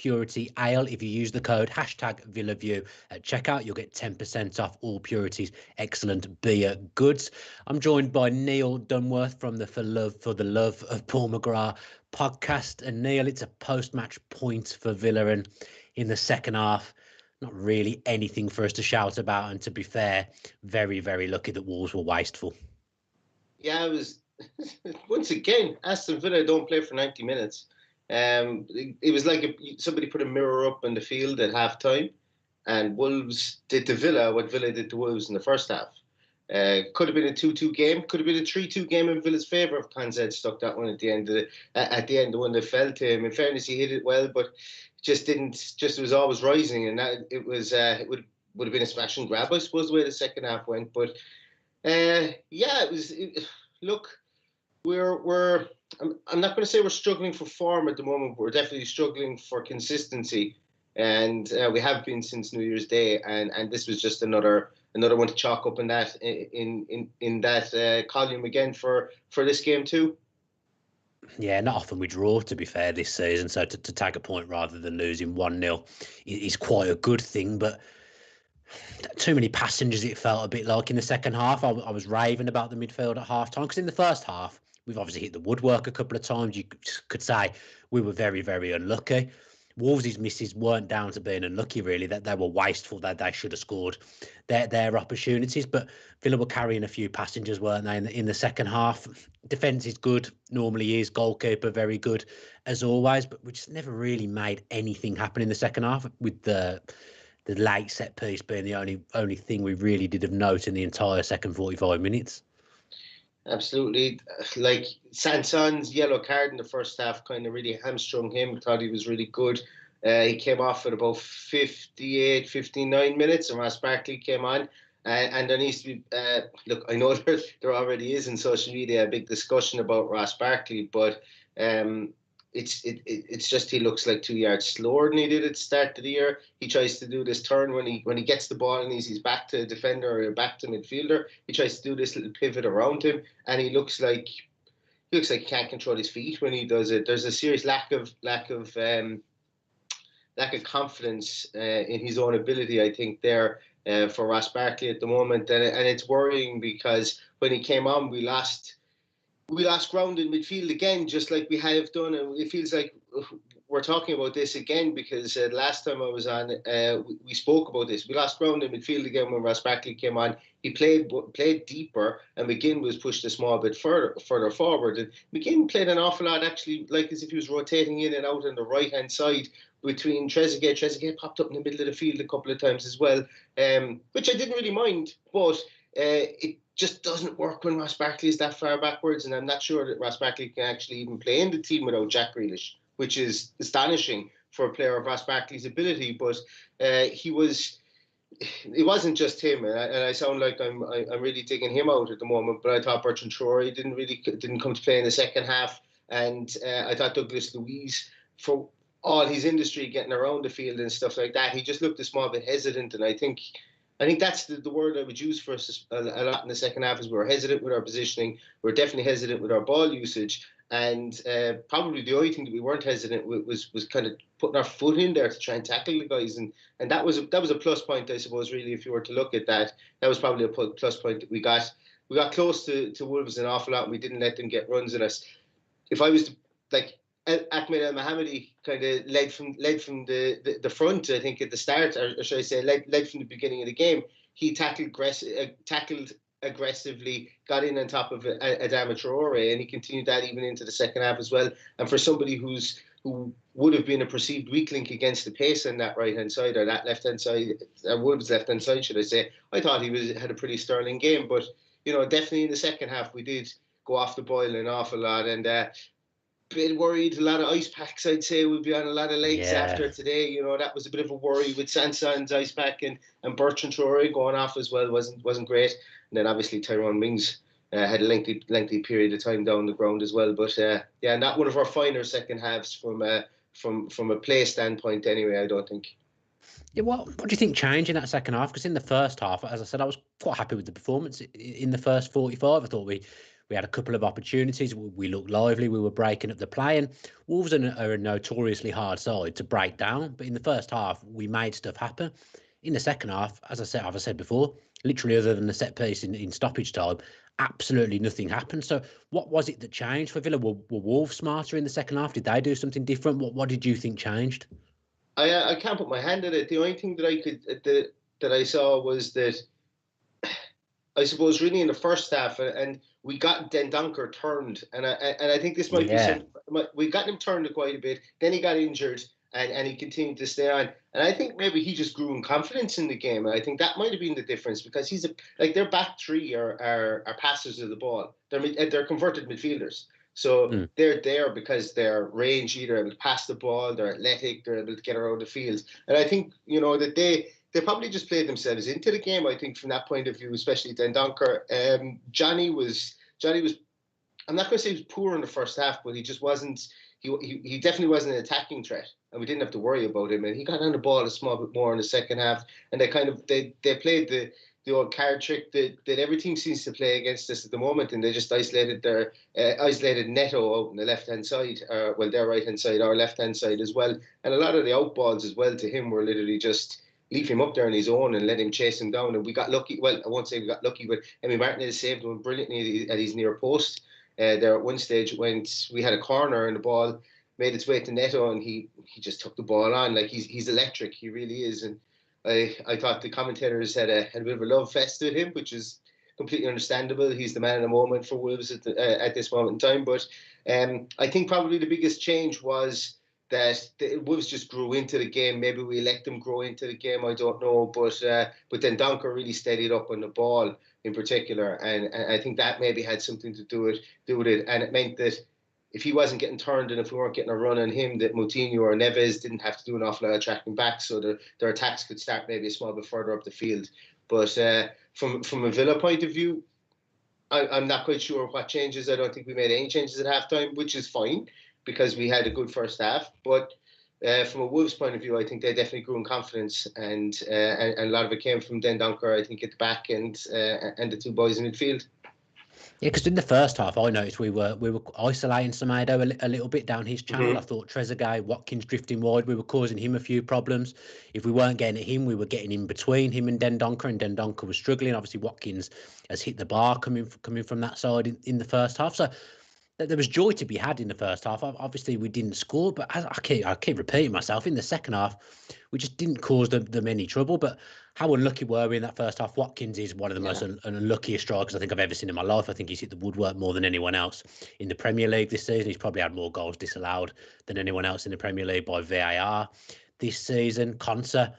Purity Ale. If you use the code #VillaView at checkout, you'll get 10% off all Purity's excellent beer goods. I'm joined by Neil Dunworth from the For the Love of Paul McGrath podcast. And Neil, it's a post-match point for Villa, and in the second half, not really anything for us to shout about. And to be fair, very, very lucky that Wolves were wasteful. Yeah, it was once again, Aston Villa don't play for 90 minutes. It was like somebody put a mirror up in the field at half time, and Wolves did to Villa what Villa did to Wolves in the first half. Could have been a 2-2 game, could have been a 3-2 game in Villa's favour if Panzed stuck that one at the end the one that fell to him. In fairness, he hit it well, but it was always rising, and that it would have been a smash and grab, I suppose, the way the second half went. But look, I'm not going to say we're struggling for form at the moment, but we're definitely struggling for consistency, and we have been since New Year's Day, and this was just another one to chalk up in that column again for this game too. Yeah, not often we draw, to be fair, this season. So to tag a point rather than losing 1-0 is quite a good thing. But too many passengers, it felt a bit like in the second half. I was raving about the midfield at half time, because in the first half, we've obviously hit the woodwork a couple of times. You could say we were very, very unlucky. Wolves' misses weren't down to being unlucky, really, that they were wasteful, that they should have scored their opportunities. But Villa were carrying a few passengers, weren't they, in the second half? Defence is good, normally is. Goalkeeper, very good, as always. But we just never really made anything happen in the second half, with the late set piece being the only thing we really did of note in the entire second 45 minutes. Absolutely. Like Sanson's yellow card in the first half kind of really hamstrung him. Thought he was really good. He came off at about 58, 59 minutes, and Ross Barkley came on. And there needs to be, look, I know there already is in social media a big discussion about Ross Barkley, but it's just he looks like 2 yards slower than he did at the start of the year. He tries to do this turn when he gets the ball and he's back to defender or back to midfielder. He tries to do this little pivot around him, and he looks like he can't control his feet when he does it. There's a serious lack of confidence in his own ability, I think, there for Ross Barkley at the moment, and it's worrying, because when he came on, we lost ground in midfield again, just like we have done, and it feels like we're talking about this again, because last time I was on, we spoke about this. We lost ground in midfield again when Ross Barkley came on. He played deeper, and McGinn was pushed a small bit further forward. And McGinn played an awful lot, actually, like as if he was rotating in and out on the right-hand side between Trezeguet. Trezeguet popped up in the middle of the field a couple of times as well, which I didn't really mind, but it just doesn't work when Ross Barkley is that far backwards, and I'm not sure that Ross Barkley can actually even play in the team without Jack Grealish, which is astonishing for a player of Ross Barkley's ability. But it wasn't just him, and I sound like I'm really taking him out at the moment. But I thought Bertrand Traore didn't come to play in the second half, and I thought Douglas Luiz, for all his industry getting around the field and stuff like that, he just looked a small bit hesitant, and I think that's the word I would use for us a lot in the second half, is we were hesitant with our positioning. We were definitely hesitant with our ball usage. And probably the only thing that we weren't hesitant with was kind of putting our foot in there to try and tackle the guys. And that was a plus point, I suppose, really, if you were to look at that. That was probably a plus point that we got. We got close to Wolves an awful lot, and we didn't let them get runs at us. If I was to, like, Ahmed El Mohammadi kind of led from the front, I think, at the start, or should I say, led from the beginning of the game. He tackled aggressively, got in on top of Adama Traore, and he continued that even into the second half as well. And for somebody who would have been a perceived weak link against the pace on that right hand side, or that left hand side, Wolves' left hand side, should I say, I thought he had a pretty sterling game. But definitely in the second half we did go off the boil an awful lot, and bit worried. A lot of ice packs, I'd say, would be on a lot of legs after today. That was a bit of a worry with Sanson's ice pack and Bertrand Traore going off as well. Wasn't great. And then obviously Tyrone Mings had a lengthy period of time down the ground as well. But not one of our finer second halves from a play standpoint anyway, I don't think. Yeah, what do you think changed in that second half? Because in the first half, as I said, I was quite happy with the performance in the first 45. I thought we We had a couple of opportunities. We looked lively. We were breaking up the play, and Wolves are a notoriously hard side to break down. But in the first half, we made stuff happen. In the second half, as I said before, literally other than the set piece in stoppage time, absolutely nothing happened. So what was it that changed for Villa? Were Wolves smarter in the second half? Did they do something different? What did you think changed? I can't put my hand on it. The only thing that I could that I saw was that I suppose really in the first half, and we got Dendoncker turned, and I think this might be Yeah. we got him turned quite a bit. Then he got injured, and he continued to stay on. And I think maybe he just grew in confidence in the game. And I think that might have been the difference because he's like their back three are passers of the ball. They're converted midfielders. So they're there because they're rangy, they're able to pass the ball, they're athletic, they're able to get around the field. And I think, that they probably just played themselves into the game, I think, from that point of view, especially Dendoncker. Johnny was, I'm not going to say he was poor in the first half, but he just wasn't, he definitely wasn't an attacking threat, and we didn't have to worry about him. And he got on the ball a small bit more in the second half, and they played the old card trick that every team seems to play against us at the moment, and they just isolated Neto out on the left hand side, their right hand side, our left hand side as well, and a lot of the out balls as well to him were literally just leave him up there on his own and let him chase him down. And we got lucky. Well, I won't say we got lucky, but Emmy Martinez saved one brilliantly at his near post. There at one stage when we had a corner and the ball made its way to Neto, and he just took the ball on. Like he's electric. He really is. And I thought the commentators had a bit of a love fest with him, which is completely understandable. He's the man of the moment for Wolves at this moment in time. But I think probably the biggest change was that the Wolves just grew into the game. Maybe we let them grow into the game. I don't know, but then Donker really steadied up on the ball in particular, and I think that maybe had something to do with it. And it meant that if he wasn't getting turned and if we weren't getting a run on him, that Moutinho or Neves didn't have to do an awful lot of tracking back, so their attacks could start maybe a small bit further up the field. But from a Villa point of view, I'm not quite sure what changes. I don't think we made any changes at halftime, which is fine because we had a good first half. But from a Wolves point of view, I think they definitely grew in confidence, and a lot of it came from Dendoncker, I think, at the back and the two boys in midfield. Yeah, because in the first half, I noticed we were isolating Semedo a little bit down his channel. Mm-hmm. I thought Trezeguet, Watkins drifting wide, we were causing him a few problems. If we weren't getting at him, we were getting in between him and Dendoncker was struggling. Obviously, Watkins has hit the bar coming from that side in the first half. So there was joy to be had in the first half. Obviously, we didn't score, but I keep repeating myself. In the second half, we just didn't cause them any trouble. But how unlucky were we in that first half? Watkins is one of the most unluckiest strikers I think I've ever seen in my life. I think he's hit the woodwork more than anyone else in the Premier League this season. He's probably had more goals disallowed than anyone else in the Premier League by VAR this season. Konsa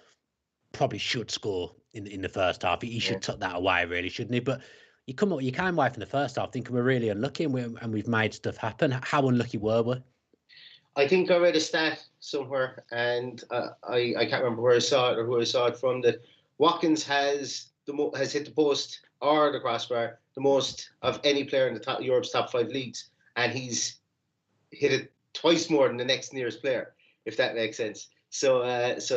probably should score in the first half. He should tuck that away, really, shouldn't he? But you came away from the first half thinking we're really unlucky and we've made stuff happen. How unlucky were we? I think I read a stat somewhere, and I can't remember where I saw it or who I saw it from, that Watkins has hit the post or the crossbar the most of any player in the Europe's top 5 leagues, and he's hit it twice more than the next nearest player, if that makes sense. So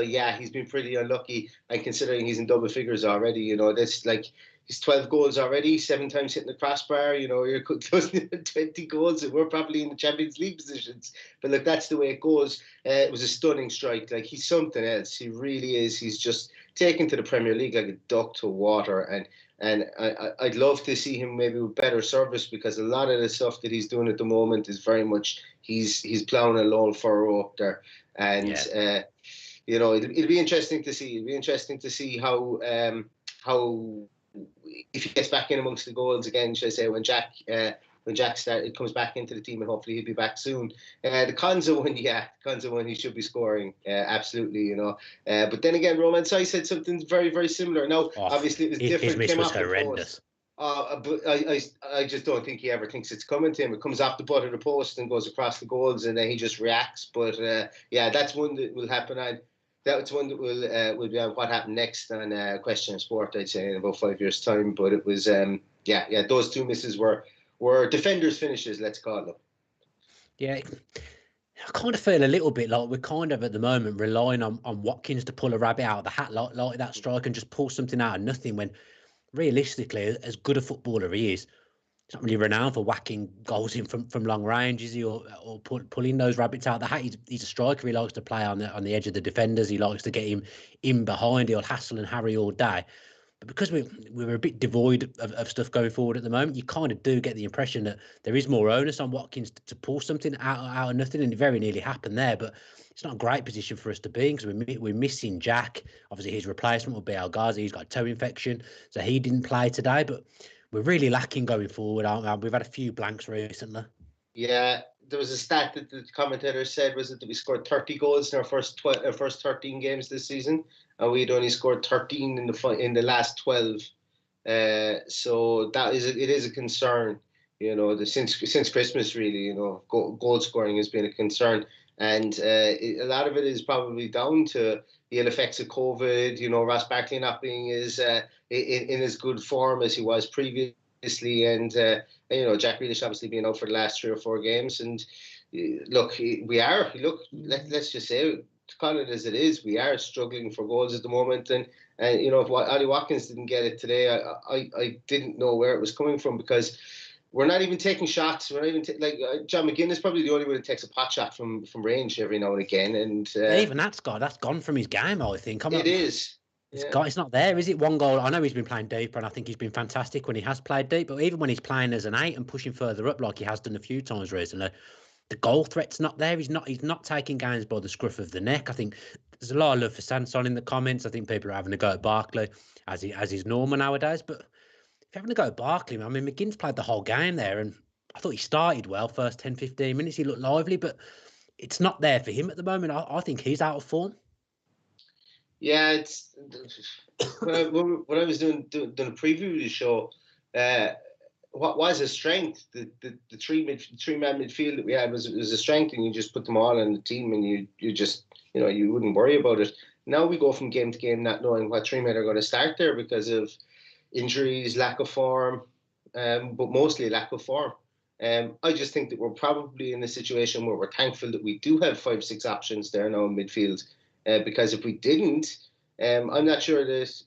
yeah, he's been pretty unlucky, and considering he's in double figures already, that's like he's 12 goals already, 7 times hitting the crossbar. You're closing in 20 goals, and we're probably in the Champions League positions. But look, that's the way it goes. It was a stunning strike. Like, he's something else. He really is. He's just taken to the Premier League like a duck to water, and I'd love to see him maybe with better service, because a lot of the stuff that he's doing at the moment is very much he's plowing a lone furrow up there. And it'll be interesting to see. It'll be interesting to see how if he gets back in amongst the goals again, should I say, when Jack comes back into the team, and hopefully he'll be back soon. The Konsa one, he should be scoring, absolutely, But then again, Roman Sai said something very, very similar. Now, obviously, it was different. His miss was horrendous. But I just don't think he ever thinks it's coming to him. It comes off the butt of the post and goes across the goals, and then he just reacts. But that's one that will happen. That's one that will be on what happened next on Question of Sport, I'd say, in about 5 years' time. But it was those two misses were defenders' finishes, let's call them. Yeah, I kind of feel a little bit like we're kind of at the moment relying on Watkins to pull a rabbit out of the hat like that strike and just pull something out of nothing, when realistically, as good a footballer he is, he's not really renowned for whacking goals in from long range, is he? Or pulling those rabbits out the hat. He's a striker. He likes to play on the edge of the defenders. He likes to get him in behind. He'll hassle and harry all day. But because we're a bit devoid of stuff going forward at the moment, you kind of do get the impression that there is more onus on Watkins to pull something out of nothing, and it very nearly happened there. But it's not a great position for us to be in because we're missing Jack. Obviously, his replacement will be El Ghazi. He's got a toe infection, so he didn't play today. But we're really lacking going forward, aren't we? We've had a few blanks recently. Yeah, there was a stat that the commentator said was that we scored 30 goals in our first 13 games this season, and we'd only scored 13 in the last 12. So it is a concern. Since Christmas, really, goal scoring has been a concern, and a lot of it is probably down to the ill effects of COVID. Ross Barkley not being in as good form as he was previously, and Jack Grealish obviously being out for the last 3 or 4 games. And let's just say, to call it as it is, we are struggling for goals at the moment. And if Ollie Watkins didn't get it today, I didn't know where it was coming from, because we're not even taking shots. We're not even John McGinn is probably the only one that takes a pot shot from range every now and again. And even that's gone from his game, I think. It is. It's not there, is it? One goal. I know he's been playing deeper, and I think he's been fantastic when he has played deep. But even when he's playing as an 8 and pushing further up, like he has done a few times recently, the goal threat's not there. He's not taking games by the scruff of the neck. I think there's a lot of love for Sanson in the comments. I think people are having a go at Barkley as is normal nowadays. But if you're having a go at Barkley, I mean, McGinn's played the whole game there, and I thought he started well. First 10, 15 minutes, he looked lively, but it's not there for him at the moment. I think he's out of form. Yeah, it's when I was doing a preview of the show. What was his strength? The three-man midfield that we had was a strength, and you just put them all on the team, and you just you wouldn't worry about it. Now we go from game to game not knowing what 3 men are going to start there because of injuries, lack of form, but mostly lack of form. I just think that we're probably in a situation where we're thankful that we do have 5-6 options there now in midfield, because if we didn't, I'm not sure that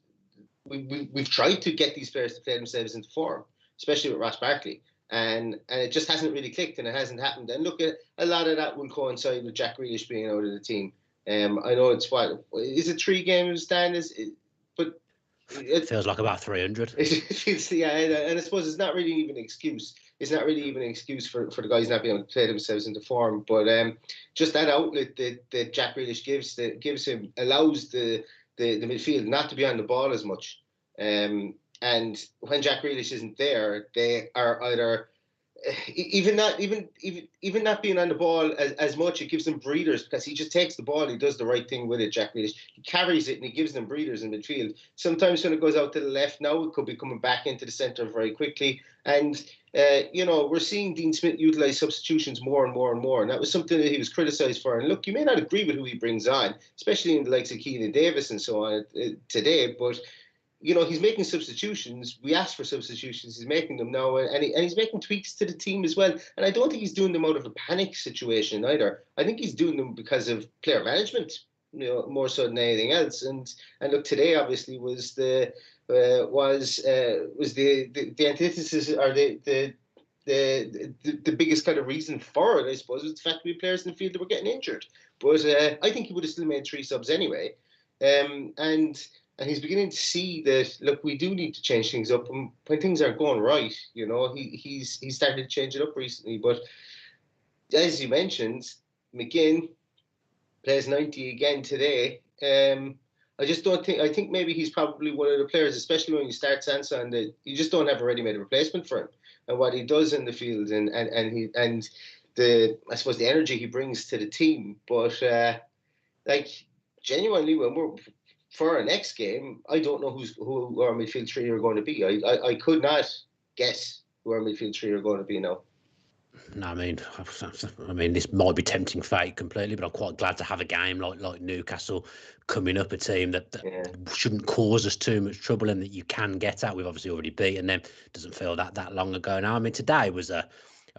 we've tried to get these players to play themselves into form, especially with Ross Barkley, and it just hasn't really clicked, and it hasn't happened. And look, at a lot of that will coincide with Jack Grealish being out of the team. I know it's is it 3 games, Dan? But it feels like about 300. Yeah, and I suppose it's not really even an excuse. It's not really even an excuse for the guys not being able to play themselves into form. But just that outlet that Jack Grealish gives him allows the midfield not to be on the ball as much. And when Jack Grealish isn't there, they are either even not being on the ball as much. It gives them breathers, because he just takes the ball, he does the right thing with it. Jack Grealish, he carries it and he gives them breathers in midfield. Sometimes when it goes out to the left, now it could be coming back into the centre very quickly. And we're seeing Dean Smith utilise substitutions more and more and more, and that was something that he was criticised for. And look, you may not agree with who he brings on, especially in the likes of Keane Davis and so on today, but he's making substitutions. We asked for substitutions. He's making them now, and he's making tweaks to the team as well. And I don't think he's doing them out of a panic situation either. I think he's doing them because of player management, more so than anything else. And look, today obviously was the antithesis, or the biggest kind of reason for it, I suppose, was the fact that we had players in the field that were getting injured. But I think he would have still made 3 subs anyway. And he's beginning to see that, look, we do need to change things up. And when things aren't going right, he's started to change it up recently. But as you mentioned, McGinn plays 90 again today. I think maybe he's probably one of the players, especially when you start Sanson, that you just don't have a ready-made replacement for him. And what he does in the field and the energy he brings to the team. But genuinely, when we're for our next game, I don't know who our midfield 3 are going to be. I could not guess who our midfield 3 are going to be now. No, I mean, this might be tempting fate completely, but I'm quite glad to have a game like Newcastle coming up, a team that shouldn't cause us too much trouble and that you can get at. We've obviously already beaten them. Doesn't feel that long ago now. I mean, today was a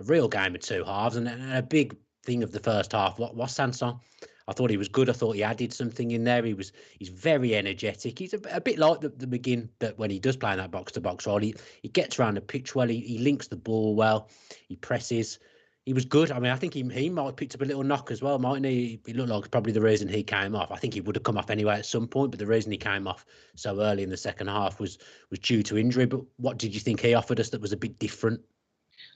real game of 2 halves, and a big thing of the first half was Sanson. I thought he was good. I thought he added something in there. He's very energetic. He's a bit like the McGinn that when he does play in that box to box role, he gets around the pitch well. He links the ball well. He presses. He was good. I mean, I think he might have picked up a little knock as well, mightn't he? He looked like probably the reason he came off. I think he would have come off anyway at some point, but the reason he came off so early in the second half was due to injury. But what did you think he offered us that was a bit different?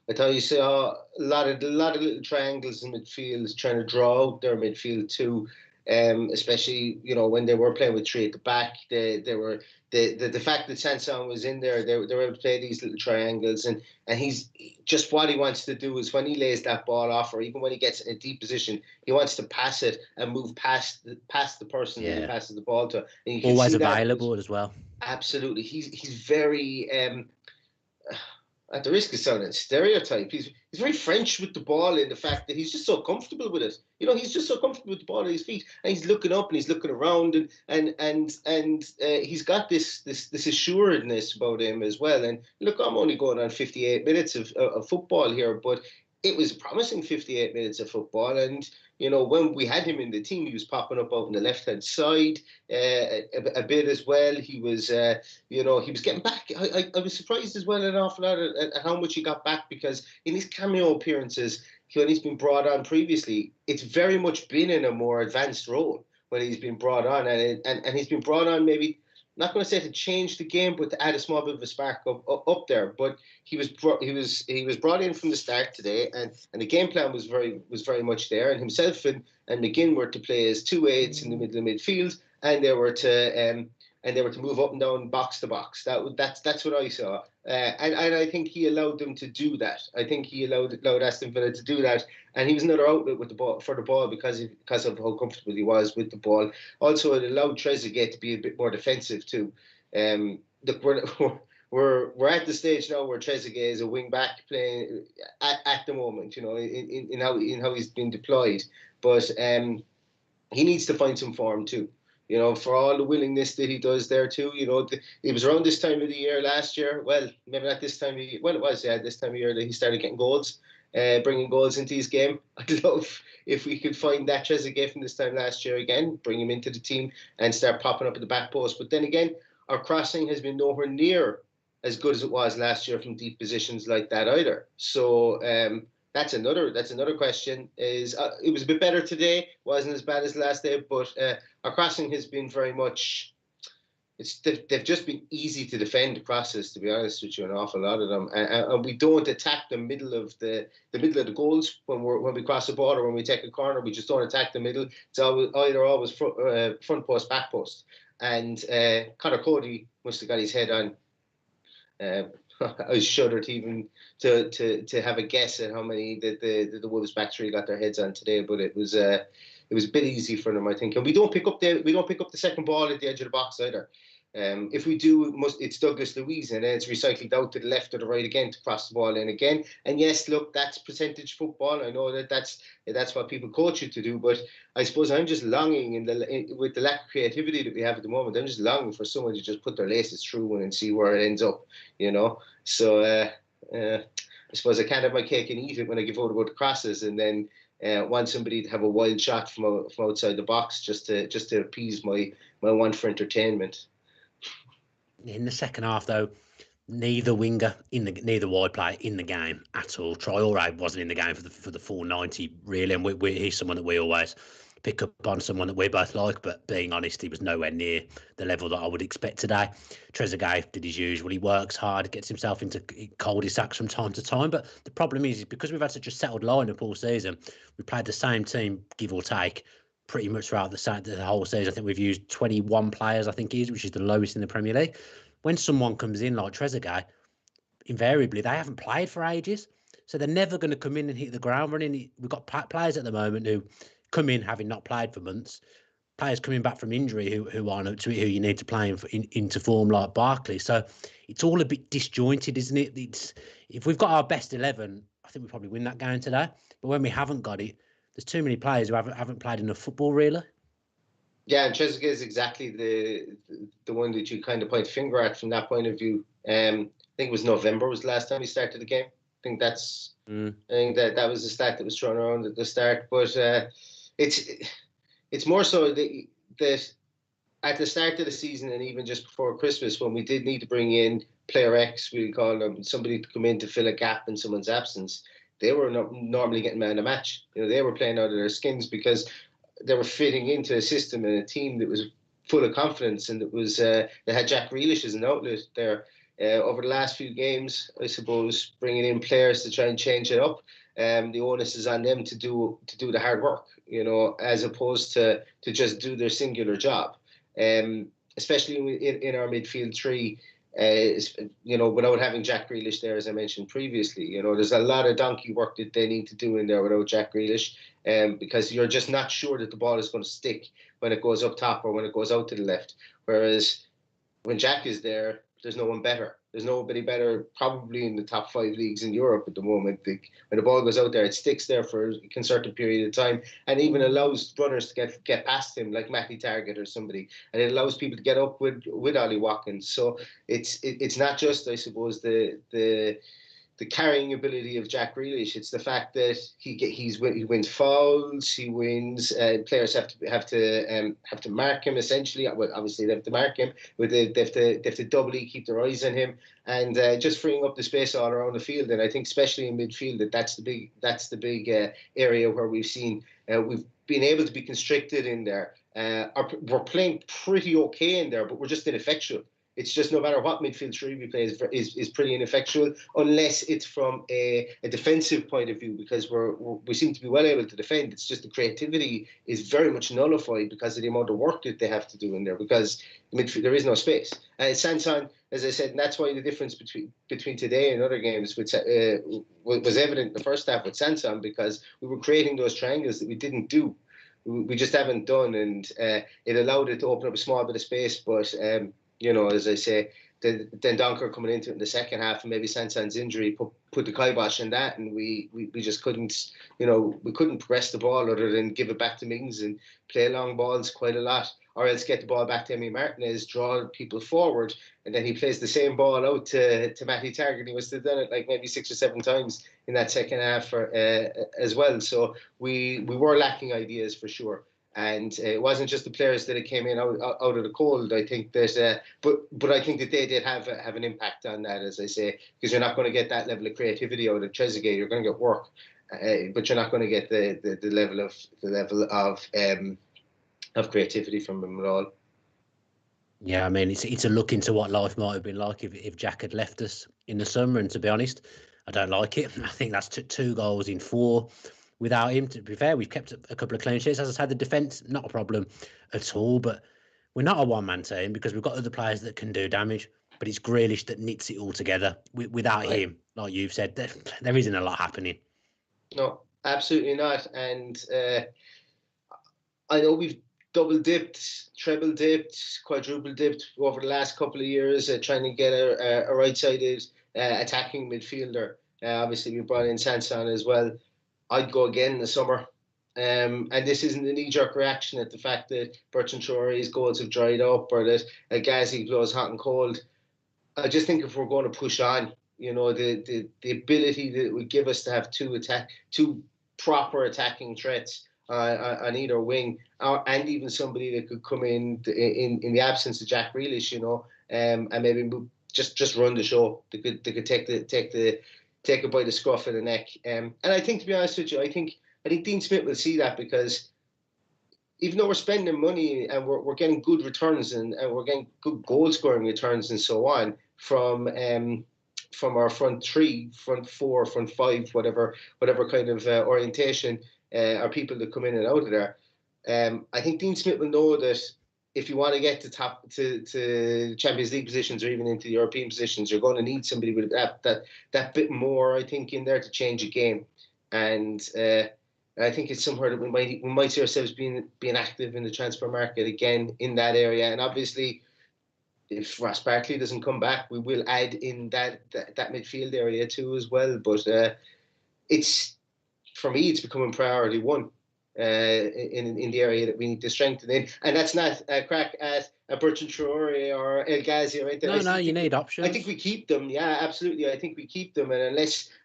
I thought you saw a lot of little triangles in midfield, trying to draw out their midfield too. Especially when they were playing with three at the back, they were the fact that Sanson was in there, they were able to play these little triangles, and he's just what he wants to do is when he lays that ball off, or even when he gets in a deep position, he wants to pass it and move past the person that he passes the ball to. And you can always see available as well. Absolutely, he's very. At the risk of sounding stereotype, he's very French with the ball in the fact that he's just so comfortable with it. He's just so comfortable with the ball at his feet, and he's looking up and he's looking around, and he's got this assuredness about him as well. And look, I'm only going on 58 minutes of football here, but it was promising 58 minutes of football. And when we had him in the team, he was popping up out on the left-hand side a bit as well. He was, he was getting back. I was surprised as well an awful lot at how much he got back, because in his cameo appearances, when he's been brought on previously, it's very much been in a more advanced role when he's been brought on, and he's been brought on maybe, not going to say to change the game, but to add a small bit of a spark up there. But he was brought in from the start today, and the game plan was very much there. And himself and McGinn were to play as 2 8s in the middle of midfield, and they were to move up and down box to box. That's what I saw, and I think he allowed them to do that. I think he allowed Aston Villa to do that, and he was another outlet with the ball because of how comfortable he was with the ball. Also, it allowed Trezeguet to be a bit more defensive too. Look, we're at the stage now where Trezeguet is a wing back playing at the moment. In how he's been deployed, but he needs to find some form too. For all the willingness that he does there too. It was around this time of the year last year. Well, maybe not this time of year. Well, it was, this time of year that he started getting goals, bringing goals into his game. I'd love if we could find that Trezeguet from this time last year again, bring him into the team and start popping up at the back post. But then again, our crossing has been nowhere near as good as it was last year from deep positions like that either. So, that's another question. It was a bit better today, wasn't as bad as last day, but our crossing has been very much. They've just been easy to defend the crosses, to be honest with you, an awful lot of them, and we don't attack the middle of the goals when we cross the ball or when we take a corner. We just don't attack the middle. It's always front post, back post, and Conor Cody must have got his head on. I shuddered even to have a guess at how many the Wolves back three got their heads on today, but it was a bit easy for them, I think. And we don't pick up the second ball at the edge of the box either. If we do, it's Douglas Luiz, and then it's recycled out to the left or the right again to cross the ball in again. And yes, look, that's percentage football. I know that's what people coach you to do, but I suppose I'm just longing with the lack of creativity that we have at the moment. I'm just longing for someone to just put their laces through one and see where it ends up. So I suppose I can't have my cake and eat it when I give out about the crosses, and then want somebody to have a wild shot from outside the box just to appease my want for entertainment. In the second half, though, neither wide player in the game at all. Traore wasn't in the game for the full 90, really, and he's someone that we always pick up on, someone that we both like, but being honest, he was nowhere near the level that I would expect today. Trezeguet did his usual. He works hard, gets himself into cul-de-sacs from time to time, but the problem is because we've had such a settled lineup all season, we played the same team, give or take, pretty much throughout the whole season. I think we've used 21 players, which is the lowest in the Premier League. When someone comes in like Trezeguet, invariably they haven't played for ages, so they're never going to come in and hit the ground running. We've got players at the moment who come in having not played for months, players coming back from injury who aren't up to it, who you need to play into form like Barkley. So it's all a bit disjointed, isn't it? If we've got our best 11, I think we probably win that game today. But when we haven't got it, there's too many players who haven't played enough football, really. Yeah, and Trezeguet is exactly the one that you kind of point the finger at from that point of view. I think it was November was the last time he started the game. I think that was the stat that was thrown around at the start. But it's more so that at the start of the season and even just before Christmas, when we did need to bring in player X, we call them, somebody to come in to fill a gap in someone's absence, they were not normally getting man of the match. They were playing out of their skins because they were fitting into a system and a team that was full of confidence, and they had Jack Grealish as an outlet there. Over the last few games, I suppose, bringing in players to try and change it up. The onus is on them to do the hard work, as opposed to just do their singular job. Especially in our midfield three, without having Jack Grealish there, as I mentioned previously, there's a lot of donkey work that they need to do in there without Jack Grealish, because you're just not sure that the ball is going to stick when it goes up top or when it goes out to the left. Whereas when Jack is there, there's no one better. There's nobody better probably in the top 5 leagues in Europe at the moment. When the ball goes out there, it sticks there for a concerted period of time, and even allows runners to get past him, like Matty Targett or somebody, and it allows people to get up with Ollie Watkins. So it's not just, I suppose, the carrying ability of Jack Grealish. It's the fact that he wins fouls, he wins. Players have to mark him essentially. Well, obviously they have to mark him, but they have to doubly keep their eyes on him, and just freeing up the space all around the field. And I think especially in midfield that's the big area where we've been able to be constricted in there. We're playing pretty okay in there, but we're just ineffectual. It's just no matter what midfield three we play is pretty ineffectual, unless it's from a defensive point of view, because we seem to be well able to defend. It's just the creativity is very much nullified because of the amount of work that they have to do in there, because there is no space. Sanson, as I said, and that's why the difference between today and other games was evident in the first half with Sanson, because we were creating those triangles that we didn't do. We just haven't done, and it allowed it to open up a small bit of space, but as I say, then Donker coming into it in the second half, and maybe Sanson's injury put the kibosh in that, and we just couldn't, we couldn't press the ball other than give it back to Mings and play long balls quite a lot, or else get the ball back to Emi Martinez, draw people forward, and then he plays the same ball out to Matty Targett. He must have done it like maybe 6 or 7 times in that second half as well. So we were lacking ideas for sure. And it wasn't just the players that came in out of the cold. I think that, but I think that they did have an impact on that, as I say, because you're not going to get that level of creativity out of Trezeguet. You're going to get work, but you're not going to get the level of creativity from him at all. Yeah, I mean, it's a look into what life might have been like if Jack had left us in the summer. And to be honest, I don't like it. I think that's 2 goals in 4. Without him, to be fair, we've kept a couple of clean sheets. As I said, the defence, not a problem at all. But we're not a one-man team because we've got other players that can do damage. But it's Grealish that knits it all together. Without him, like you've said, there isn't a lot happening. No, absolutely not. And I know we've double-dipped, treble-dipped, quadruple-dipped over the last couple of years trying to get a right-sided attacking midfielder. Obviously, we brought in Sanson as well. I'd go again in the summer. And this isn't a knee-jerk reaction at the fact that Bertrand Traoré's goals have dried up or that Ghazi blows hot and cold. I just think if we're going to push on, the ability that it would give us to have 2 proper attacking threats on either wing, and even somebody that could come in the absence of Jack Grealish, and maybe just run the show. They could take it by the scruff of the neck. And I think, to be honest with you, I think Dean Smith will see that, because even though we're spending money and we're getting good returns and we're getting good goal scoring returns and so on from our front 3, front 4, front 5, whatever kind of orientation are people that come in and out of there. I think Dean Smith will know that if you want to get to Champions League positions or even into the European positions, you're going to need somebody with that bit more, I think, in there to change a game. And I think it's somewhere that we might see ourselves being active in the transfer market again in that area. And obviously, if Ross Barkley doesn't come back, we will add in that midfield area too as well. But for me, it's becoming priority 1. in the area that we need to strengthen in. And that's not a crack at Bertrand Traore or El Ghazi, right? No, you need options. I think we keep them. Yeah, absolutely. I think we keep them. And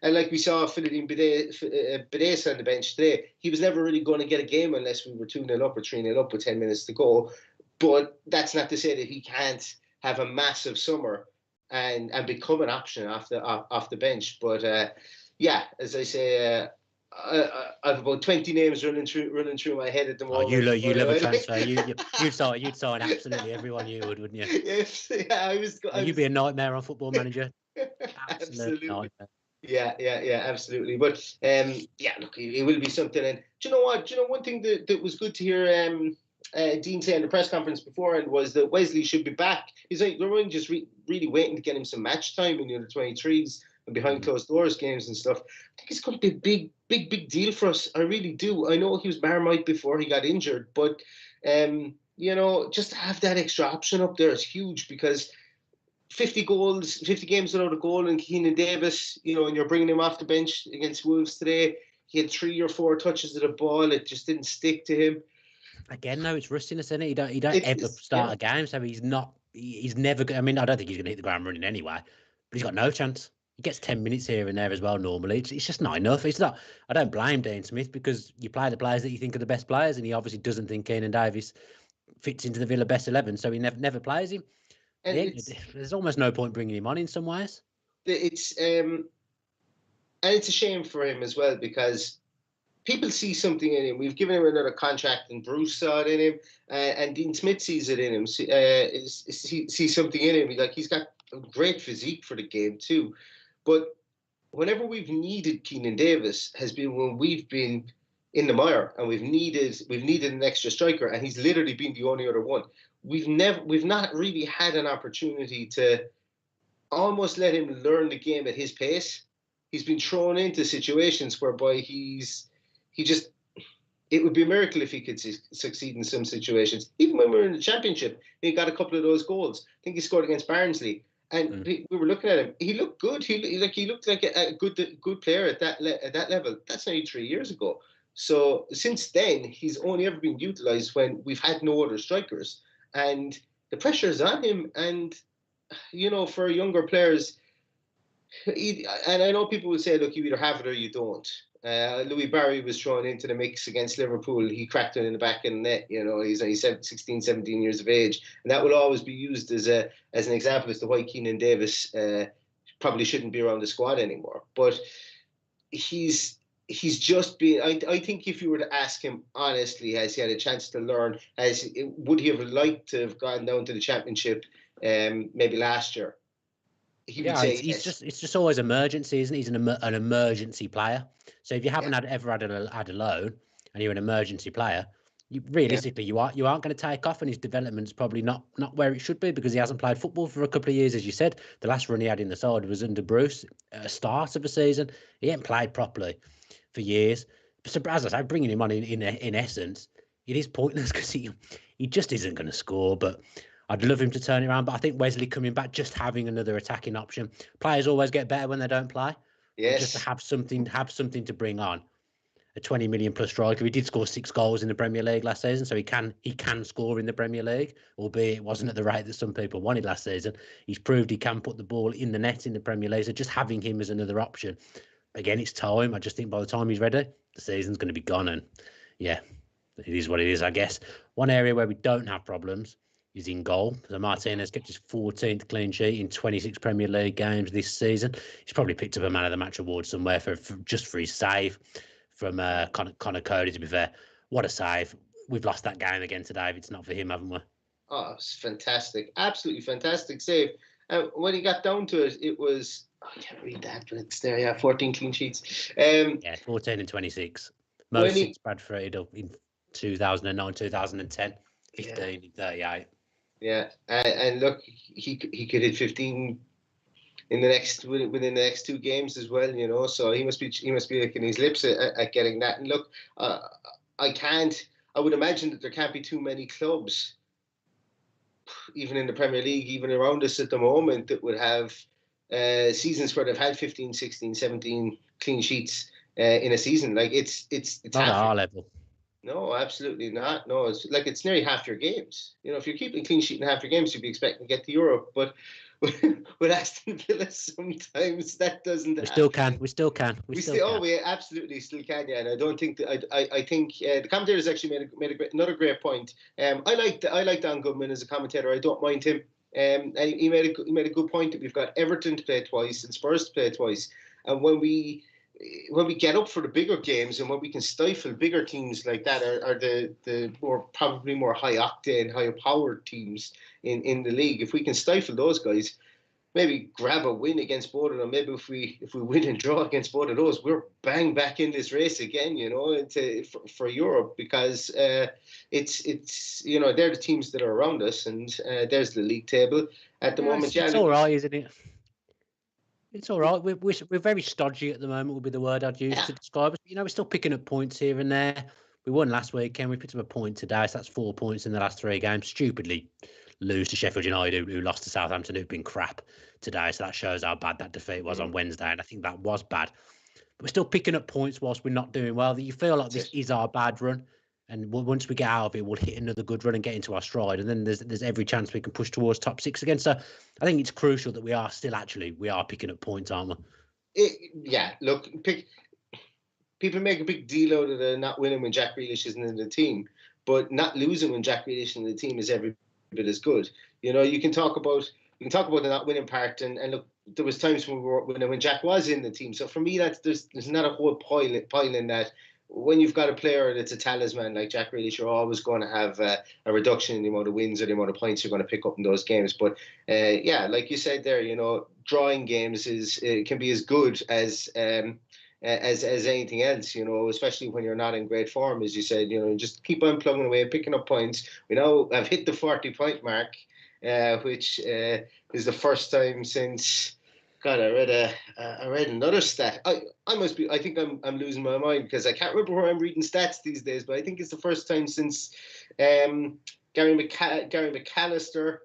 like we saw Philippe Bidesa on the bench today, he was never really going to get a game unless we were 2-0 up or 3-0 up with 10 minutes to go. But that's not to say that he can't have a massive summer and become an option off the bench. But as I say, I have about 20 names running through my head at the moment. You love a transfer. You'd sign absolutely everyone you would, wouldn't you? Yes, yeah. You'd be a nightmare on Football Manager. Absolutely. Nightmare. Yeah, absolutely. But look, it will be something. And do you know what? Do you know one thing that was good to hear Dean say in the press conference beforehand was that Wesley should be back. He's like, they're really just really waiting to get him some match time in the under 23s and behind closed doors games and stuff. I think it's going to be a big deal for us. I really do. I know he was Marmite before he got injured, but just to have that extra option up there is huge, because 50 games without a goal, and Keenan Davis, and you're bringing him off the bench against Wolves today. He had 3 or 4 touches of the ball. It just didn't stick to him. Again, no, it's rustiness, isn't it? He don't ever start a game, so he's never. I mean, I don't think he's going to hit the ground running anyway, but he's got no chance. He gets 10 minutes here and there as well. Normally, it's just not enough. It's not. I don't blame Dean Smith, because you play the players that you think are the best players, and he obviously doesn't think Keenan Davis fits into the Villa best 11, so he never plays him. And there's almost no point bringing him on in some ways. It's a shame for him as well, because people see something in him. We've given him another contract, and Bruce saw it in him, and Dean Smith sees it in him. Sees something in him. He's got a great physique for the game too. But whenever we've needed Keenan Davis has been when we've been in the mire and we've needed an extra striker, and he's literally been the only other one. We've not really had an opportunity to almost let him learn the game at his pace. He's been thrown into situations whereby it would be a miracle if he could succeed in some situations. Even when we were in the Championship, he got a couple of those goals. I think he scored against Barnsley, and we were looking at him. He looked good. He looked like a good player at that level. That's only 3 years ago. So since then, he's only ever been utilised when we've had no other strikers, and the pressure is on him. And for younger players, and I know people will say, look, you either have it or you don't. Louis Barry was thrown into the mix against Liverpool. He cracked it in the back of the net. He's only 16, 17 years of age. And that will always be used as an example as to why Keenan Davis probably shouldn't be around the squad anymore. But he's just been, I think if you were to ask him honestly, has he had a chance to learn? Would he have liked to have gone down to the Championship maybe last year? He would say yes. It's just always emergency, isn't he? He's an emergency player. So if you haven't ever had a loan and you're an emergency player, you aren't going to take off, and his development's probably not where it should be, because he hasn't played football for a couple of years, as you said. The last run he had in the side was under Bruce at the start of the season. He hadn't played properly for years. So as I say, bringing him on in essence, it is pointless, because he just isn't going to score. But I'd love him to turn it around. But I think Wesley coming back, just having another attacking option. Players always get better when they don't play. Yes. Just to have something to bring on. A 20 million plus striker. He did score 6 goals in the Premier League last season, so he can score in the Premier League, albeit it wasn't at the rate that some people wanted last season. He's proved he can put the ball in the net in the Premier League. So just having him as another option. Again, it's time. I just think by the time he's ready, the season's going to be gone. And yeah, it is what it is, I guess. One area where we don't have problems is in goal. So Martinez kept his 14th clean sheet in 26 Premier League games this season. He's probably picked up a Man of the Match award somewhere for his save from Connor Cody, to be fair. What a save. We've lost that game again today. If it's not for him, haven't we? Oh, it's fantastic. Absolutely fantastic save. When he got down to it, it was... I can't read that, but it's there. Yeah, 14 clean sheets. 14 and 26. Most since Bradford in 2009, 2010. 15 and 38. Yeah, and look, he could hit 15 within the next 2 games as well. So he must be licking his lips at getting that. And look, I would imagine that there can't be too many clubs, even in the Premier League, even around us at the moment, that would have seasons where they've had 15, 16, 17 clean sheets in a season. Like it's not at our level. No, absolutely not. No, it's like it's nearly half your games. You know, if you're keeping clean sheet in half your games, you'd be expecting to get to Europe. But with Aston Villa, sometimes that doesn't. We still can. We still can. We We still still, oh, can. we absolutely still can, yeah. And I don't think that I think the commentators actually another great point. I like Dan Goodman as a commentator. I don't mind him. And he made a good point that we've got Everton to play twice and Spurs to play twice. And when we get up for the bigger games and when we can stifle bigger teams like that, are the probably more high octane, higher powered teams in the league. If we can stifle those guys, maybe grab a win against both of them. Maybe if we win and draw against both of those, we're bang back in this race again, you know, for Europe, because it's you know, they're the teams that are around us, and there's the league table at the moment. It's all right, isn't it? It's all right. We're very stodgy at the moment, would be the word I'd use to describe us. You know, we're still picking up points here and there. We won last weekend. We picked up a point today, so that's 4 points in the last 3 games. Stupidly lose to Sheffield United, who lost to Southampton, who've been crap today. So that shows how bad that defeat was on Wednesday, and I think that was bad. But we're still picking up points whilst we're not doing well. You feel like this is our bad run, and once we get out of it, we'll hit another good run and get into our stride, and then there's every chance we can push towards top 6 again. So I think it's crucial that we are picking up points, aren't we? Yeah, look, people make a big deal out of the not winning when Jack Grealish isn't in the team, but not losing when Jack Grealish is in the team is every bit as good. You know, you can talk about the not winning part, and look, there was times when Jack was in the team. So for me, there's not a whole pile in that. When you've got a player that's a talisman like Jack Grealish, you're always going to have a reduction in the amount of wins or the amount of points you're going to pick up in those games. But yeah, like you said there, you know, drawing games can be as good as anything else, you know, especially when you're not in great form, as you said. You know, just keep on plugging away, picking up points. We now have hit the 40-point mark, which is the first time since. God, I read another stat. I think I'm losing my mind because I can't remember where I'm reading stats these days. But I think it's the first time since Gary McAllister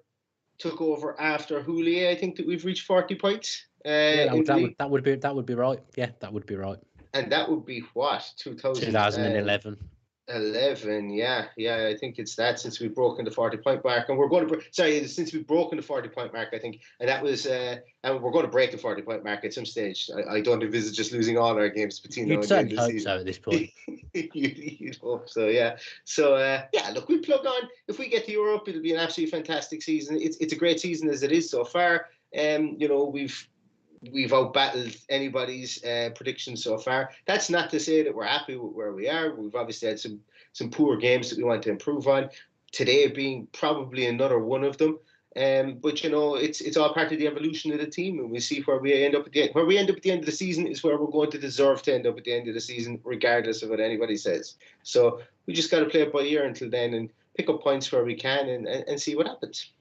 took over after Houllier. I think that we've reached 40 points. that would be right. Yeah, that would be right. And that would be what, 2011. 11, yeah, I think it's that, since we've broken the 40-point mark, and we're going to since we've broken the 40-point mark, I think, and that was and we're going to break the 40-point mark at some stage. I don't envisage just losing all our games between now and the end of the season. So at this point. You'd hope so, yeah. So yeah, look, we plug on. If we get to Europe, it'll be an absolutely fantastic season. It's a great season as it is so far. You know, we've outbattled anybody's predictions so far. That's not to say that we're happy with where we are. We've obviously had some poor games that we want to improve on. Today being probably another one of them. But you know, it's all part of the evolution of the team, and we see where we end up at the end. Where we end up at the end of the season is where we're going to deserve to end up at the end of the season, regardless of what anybody says. So we just got to play it by ear until then, and pick up points where we can, and see what happens.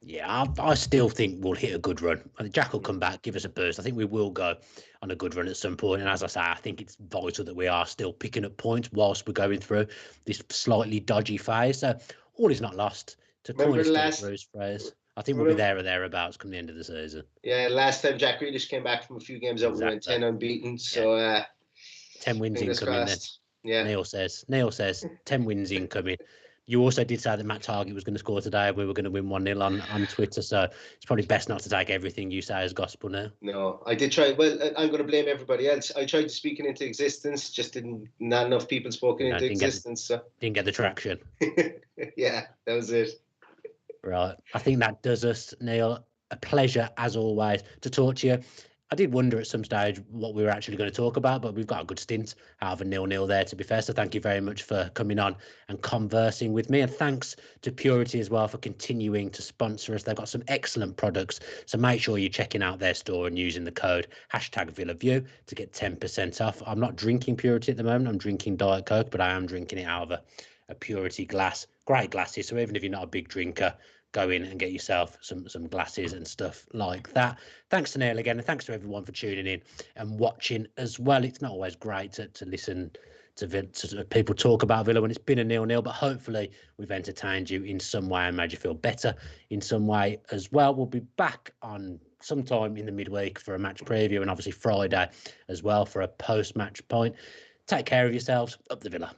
Yeah, I still think we'll hit a good run. I think Jack will come back, give us a burst. I think we will go on a good run at some point. And as I say, I think it's vital that we are still picking up points whilst we're going through this slightly dodgy phase. So all is not lost. To coin a Bruce phrase, I think we'll be there or thereabouts come the end of the season. Yeah, last time Jack Grealish came back from a few games out, we went 10 unbeaten. So 10 wins incoming then. Yeah. Neil says 10 wins incoming. You also did say that Matt Target was going to score today and we were going to win 1-0 on Twitter. So it's probably best not to take everything you say as gospel now. No, I did try. Well, I'm going to blame everybody else. I tried to speak it into existence, just not enough people spoke it into existence. Didn't get the traction. Yeah, that was it. Right. I think that does us, Neil. A pleasure, as always, to talk to you. I did wonder at some stage what we were actually going to talk about, but we've got a good stint out of a 0-0 there, to be fair. So thank you very much for coming on and conversing with me. And thanks to Purity as well for continuing to sponsor us. They've got some excellent products. So make sure you're checking out their store and using the code #VillaView to get 10% off. I'm not drinking Purity at the moment. I'm drinking Diet Coke, but I am drinking it out of a Purity glass. Great glasses. So even if you're not a big drinker, go in and get yourself some glasses and stuff like that. Thanks to Neil again, and thanks to everyone for tuning in and watching as well. It's not always great to listen to people talk about Villa when it's been a 0-0, but hopefully we've entertained you in some way and made you feel better in some way as well. We'll be back on sometime in the midweek for a match preview, and obviously Friday as well for a post-match point. Take care of yourselves. Up the Villa.